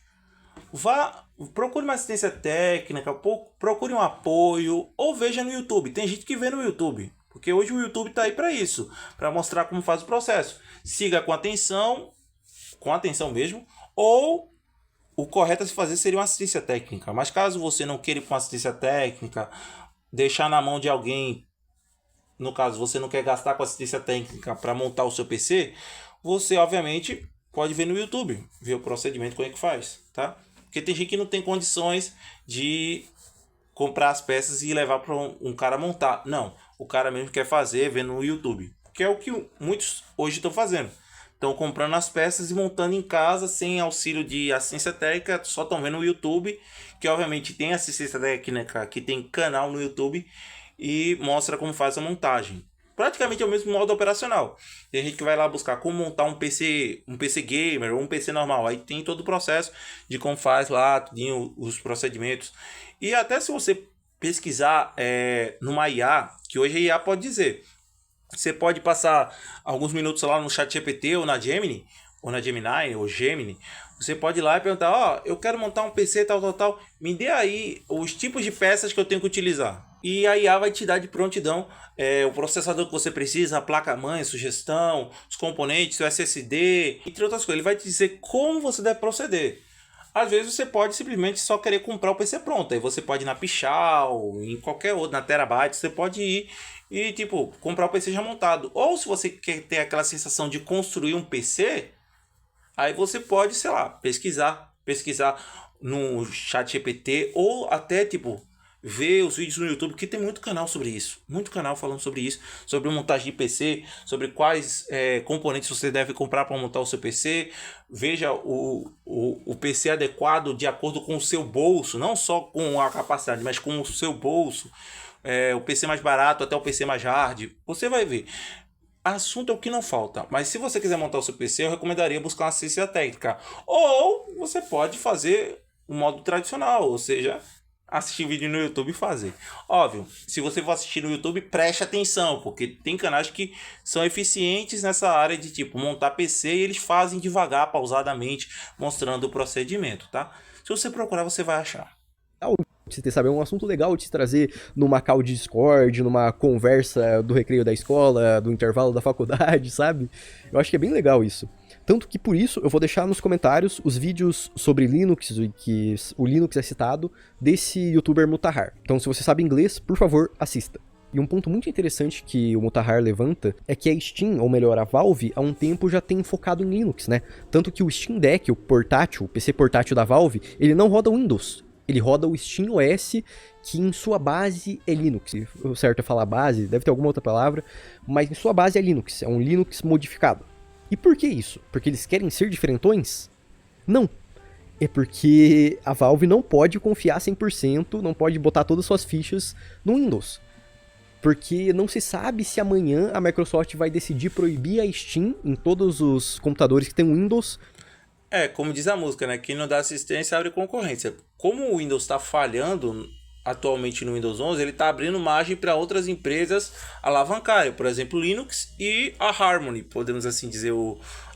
procure uma assistência técnica, procure um apoio, ou veja no YouTube. Tem gente que vê no YouTube. Porque hoje o YouTube tá aí para isso. Para mostrar como faz o processo. Siga com atenção mesmo, ou... O correto a se fazer seria uma assistência técnica. Mas caso você não queira ir para uma assistência técnica, deixar na mão de alguém, no caso você não quer gastar com assistência técnica para montar o seu PC, você obviamente pode ver no YouTube, ver o procedimento como é que faz, tá? Porque tem gente que não tem condições de comprar as peças e levar para um cara montar. Não, o cara mesmo quer fazer, ver no YouTube. Que é o que muitos hoje estão fazendo. Estão comprando as peças e montando em casa sem auxílio de assistência técnica, só estão vendo no YouTube, que obviamente tem assistência técnica, que tem canal no YouTube e mostra como faz a montagem. Praticamente é o mesmo modo operacional. Tem gente que vai lá buscar como montar um PC gamer ou um PC normal. Aí tem todo o processo de como faz lá, os procedimentos. E até se você pesquisar numa IA, que hoje a IA pode dizer... Você pode passar alguns minutos lá no ChatGPT ou na Gemini, ou Gemini. Você pode ir lá e perguntar, eu quero montar um PC tal. Me dê aí os tipos de peças que eu tenho que utilizar. E a IA vai te dar de prontidão o processador que você precisa, a placa-mãe, sugestão, os componentes, o SSD, entre outras coisas. Ele vai te dizer como você deve proceder. Às vezes você pode simplesmente só querer comprar o PC pronto. Aí você pode ir na Pichau, em qualquer outro, na Terabyte, você pode ir e comprar o PC já montado. Ou se você quer ter aquela sensação de construir um PC, aí você pode, sei lá, pesquisar no ChatGPT ou até ver os vídeos no YouTube, que tem muito canal sobre isso. Muito canal falando sobre isso, sobre montagem de PC, sobre quais componentes você deve comprar para montar o seu PC. Veja o PC adequado de acordo com o seu bolso, não só com a capacidade, mas com o seu bolso. O PC mais barato até o PC mais hard. Você vai ver. Assunto é o que não falta. Mas se você quiser montar o seu PC, eu recomendaria buscar uma assistência técnica. Ou você pode fazer o modo tradicional, ou seja, assistir vídeo no YouTube e fazer. Óbvio, se você for assistir no YouTube, preste atenção, porque tem canais que são eficientes nessa área de tipo montar PC e eles fazem devagar, pausadamente, mostrando o procedimento, tá? Se você procurar, você vai achar. Você sabe, é um assunto legal de se trazer numa call de Discord, numa conversa do recreio da escola, do intervalo da faculdade, sabe? Eu acho que é bem legal isso. Tanto que por isso eu vou deixar nos comentários os vídeos sobre Linux, que o Linux é citado, desse youtuber Mutahar. Então se você sabe inglês, por favor, assista. E um ponto muito interessante que o Mutahar levanta é que a Steam, ou melhor, a Valve, há um tempo já tem focado em Linux, né? Tanto que o Steam Deck, o portátil, o PC portátil da Valve, ele não roda Windows. Ele roda o SteamOS, que em sua base é Linux. O certo é falar base, deve ter alguma outra palavra, mas em sua base é Linux, é um Linux modificado. E por que isso? Porque eles querem ser diferentões? Não. É porque a Valve não pode confiar 100%, não pode botar todas as suas fichas no Windows. Porque não se sabe se amanhã a Microsoft vai decidir proibir a Steam em todos os computadores que tem Windows. Como diz a música, né? Quem não dá assistência abre concorrência. Como o Windows está falhando atualmente no Windows 11, ele está abrindo margem para outras empresas alavancarem. Por exemplo, Linux e a Harmony, podemos assim dizer,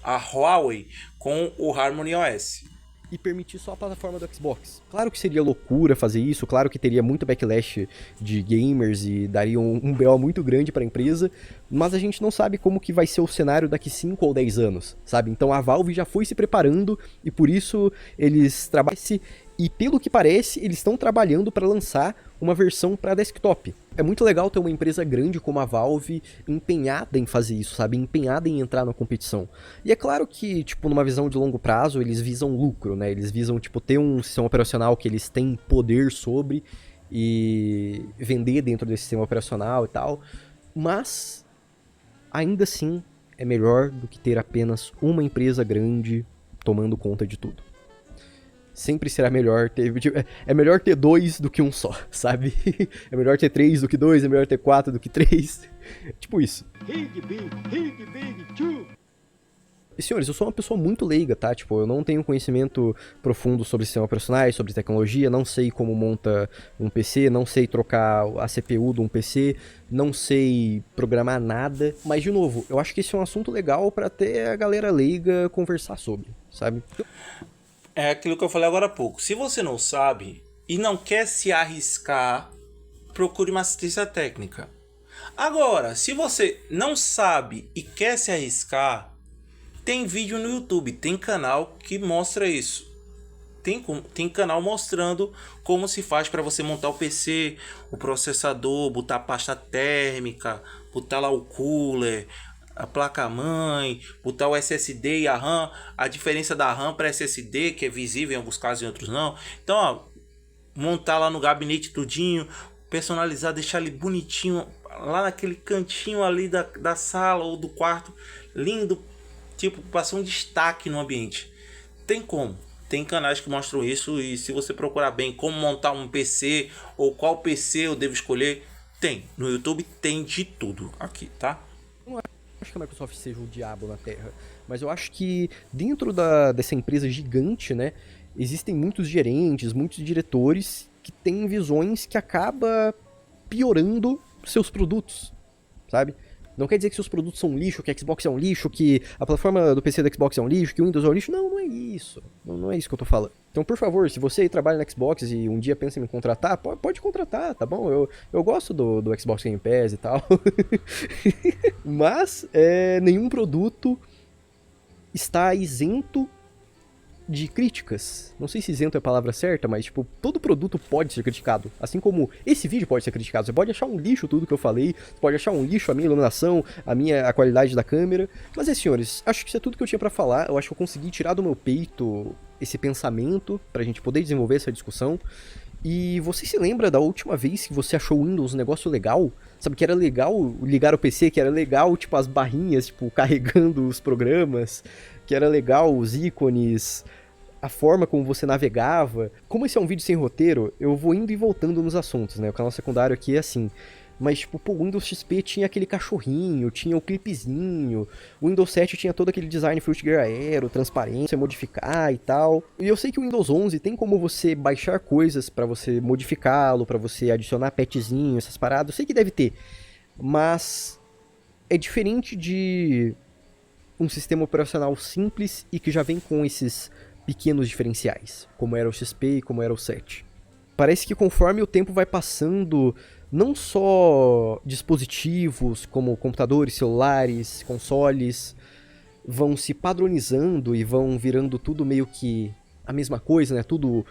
a Huawei com o Harmony OS. E permitir só a plataforma do Xbox. Claro que seria loucura fazer isso, claro que teria muito backlash de gamers e daria um BO muito grande para a empresa, mas a gente não sabe como que vai ser o cenário daqui 5 ou 10 anos, sabe? Então a Valve já foi se preparando e por isso eles trabalham. E pelo que parece, eles estão trabalhando para lançar uma versão para desktop. É muito legal ter uma empresa grande como a Valve empenhada em fazer isso, sabe? Empenhada em entrar na competição. E é claro que, tipo, numa visão de longo prazo, eles visam lucro, né? Eles visam, tipo, ter um sistema operacional que eles têm poder sobre e vender dentro desse sistema operacional e tal. Mas, ainda assim, é melhor do que ter apenas uma empresa grande tomando conta de tudo. Sempre será melhor ter... É melhor ter 2 do que um só, sabe? É melhor ter 3 do que 2, é melhor ter 4 do que 3. Tipo isso. E senhores, eu sou uma pessoa muito leiga, tá? Tipo, eu não tenho conhecimento profundo sobre sistemas operacionais, sobre tecnologia, não sei como monta um PC, não sei trocar a CPU de um PC, não sei programar nada. Mas, de novo, eu acho que esse é um assunto legal pra ter a galera leiga conversar sobre, sabe? É aquilo que eu falei agora há pouco. Se você não sabe e não quer se arriscar, procure uma assistência técnica. Agora, se você não sabe e quer se arriscar, tem vídeo no YouTube, tem canal que mostra isso. Tem canal mostrando como se faz para você montar o PC, o processador, botar a pasta térmica, botar lá o cooler, a placa-mãe, botar o SSD e a RAM, a diferença da RAM para SSD, que é visível em alguns casos e em outros não. Então, ó, montar lá no gabinete tudinho, personalizar, deixar ele bonitinho, lá naquele cantinho ali da sala ou do quarto, lindo, tipo, passar um destaque no ambiente. Tem como. Tem canais que mostram isso e se você procurar bem como montar um PC ou qual PC eu devo escolher, tem. No YouTube tem de tudo aqui, tá? Acho que a Microsoft seja o diabo na Terra, mas eu acho que dentro dessa empresa gigante, né, existem muitos gerentes, muitos diretores que têm visões que acabam piorando seus produtos, sabe? Não quer dizer que seus produtos são um lixo, que a Xbox é um lixo, que a plataforma do PC da Xbox é um lixo, que o Windows é um lixo. Não, não é isso. Não é isso que eu tô falando. Então, por favor, se você trabalha na Xbox e um dia pensa em me contratar, pode contratar, tá bom? Eu gosto do Xbox Game Pass e tal. Mas, nenhum produto está isento de críticas. Não sei se isento é a palavra certa, mas, tipo, todo produto pode ser criticado. Assim como esse vídeo pode ser criticado. Você pode achar um lixo tudo que eu falei, você pode achar um lixo a minha iluminação, a qualidade da câmera. Mas, senhores, acho que isso é tudo que eu tinha pra falar. Eu acho que eu consegui tirar do meu peito esse pensamento pra gente poder desenvolver essa discussão. E você se lembra da última vez que você achou o Windows um negócio legal? Sabe, que era legal ligar o PC, que era legal, tipo, as barrinhas, tipo, carregando os programas, que era legal os ícones, a forma como você navegava. Como esse é um vídeo sem roteiro, eu vou indo e voltando nos assuntos, né? O canal secundário aqui é assim. Mas, tipo, pô, o Windows XP tinha aquele cachorrinho, tinha o clipezinho, o Windows 7 tinha todo aquele design Fruitgear Aero, transparência, modificar e tal. E eu sei que o Windows 11 tem como você baixar coisas pra você modificá-lo, pra você adicionar patchzinho, essas paradas, eu sei que deve ter. Mas é diferente de um sistema operacional simples e que já vem com esses pequenos diferenciais, como era o XP e como era o 7. Parece que conforme o tempo vai passando, não só dispositivos como computadores, celulares, consoles, vão se padronizando e vão virando tudo meio que a mesma coisa, né? Tudo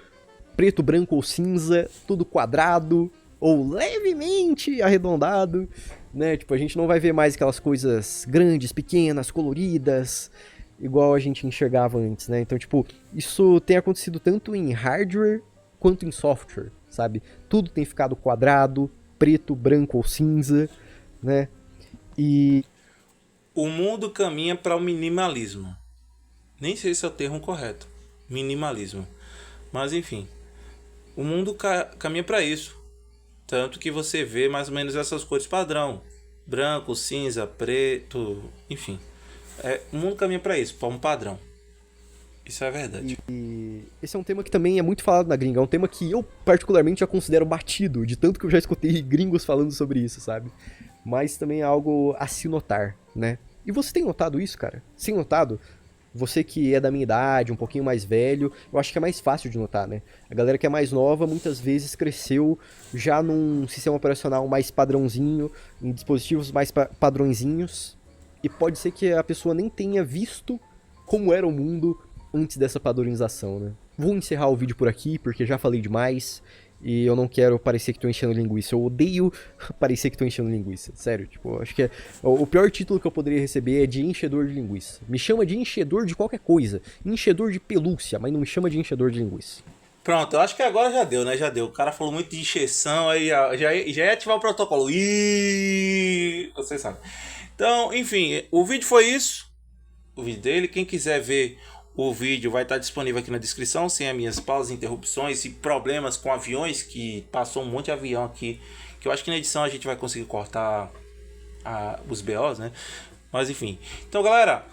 preto, branco ou cinza, tudo quadrado ou levemente arredondado, né? Tipo, a gente não vai ver mais aquelas coisas grandes, pequenas, coloridas, igual a gente enxergava antes, né? Então, tipo, isso tem acontecido tanto em hardware quanto em software, sabe? Tudo tem ficado quadrado, preto, branco ou cinza, né? E O mundo caminha para o minimalismo. Nem sei se é o termo correto. Minimalismo. Mas enfim, o mundo caminha para isso. Tanto que você vê mais ou menos essas cores padrão. Branco, cinza, preto, enfim. O mundo caminha para isso, para um padrão. Isso é verdade. esse é um tema que também é muito falado na gringa. É um tema que eu particularmente já considero batido, de tanto que eu já escutei gringos falando sobre isso, sabe? Mas também é algo a se notar, né? E você tem notado isso, cara? Sem notado? Você que é da minha idade, um pouquinho mais velho, eu acho que é mais fácil de notar, né? A galera que é mais nova muitas vezes cresceu já num sistema operacional mais padrãozinho, em dispositivos mais padrõezinhos, e pode ser que a pessoa nem tenha visto como era o mundo antes dessa padronização, né? Vou encerrar o vídeo por aqui, porque já falei demais, e eu não quero parecer que tô enchendo linguiça. Eu odeio parecer que tô enchendo linguiça. Sério, tipo, acho que o pior título que eu poderia receber é de enchedor de linguiça. Me chama de enchedor de qualquer coisa. Enchedor de pelúcia, mas não me chama de enchedor de linguiça. Pronto, eu acho que agora já deu, né? Já deu. O cara falou muito de encheção, aí já ia ativar o protocolo. Você sabe. Então, enfim, o vídeo foi isso. O vídeo dele. Quem quiser ver o vídeo vai estar disponível aqui na descrição, sem as minhas pausas, interrupções e problemas com aviões, que passou um monte de avião aqui, que eu acho que na edição a gente vai conseguir cortar os BOs, né? Mas enfim. Então, galera,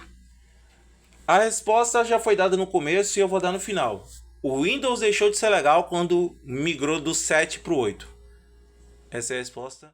a resposta já foi dada no começo e eu vou dar no final. O Windows deixou de ser legal quando migrou do 7 para o 8. Essa é a resposta.